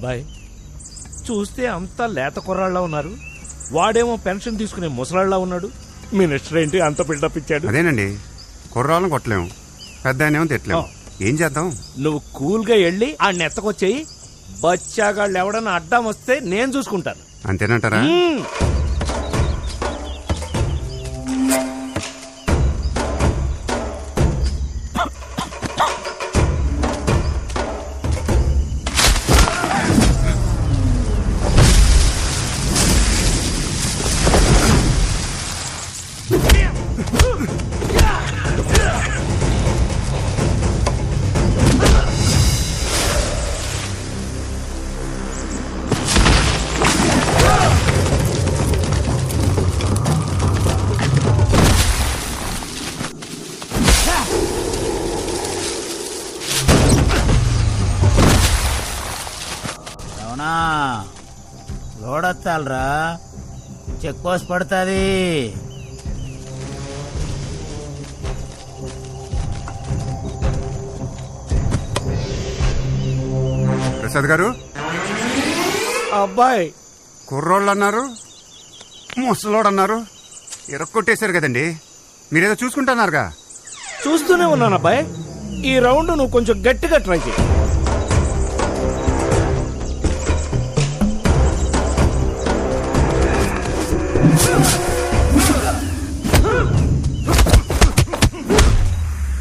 అబ్బాయి చూస్తే అంతా లేత కుర్రాళ్ళ ఉన్నారు, వాడేమో పెన్షన్ తీసుకునే ముసలాళ్ళ ఉన్నాడు. మినిస్టర్ ఏంటి అంత బిల్డప్ ఇచ్చాడు? అదేనండి, కుర్రాళ్ళని కొట్టలేము, పెద్ద ఆయనేమో తిట్టలేము. ఏం చేద్దాం? నువ్వు కూల్గా వెళ్ళి ఆ నెత్తకొచ్చేయి. బచ్చాగాళ్ళు ఎవడన్నా అడ్డం వస్తే నేను చూసుకుంటాను. అంతేనంటారా? అవునా, లోడొత్తాలరా, చెక్ పోస్ట్ పడుతుంది. ప్రసాద్ గారు, అబ్బాయి కుర్రోళ్ళు అన్నారు, ముసలోడు అన్నారు, ఇరక్కొట్టేశారు కదండి. మీరేదో చూసుకుంటున్నారుగా? చూస్తూనే ఉన్నాను అబ్బాయి. ఈ రౌండ్ నువ్వు కొంచెం గట్టిగా ట్రై చేయి.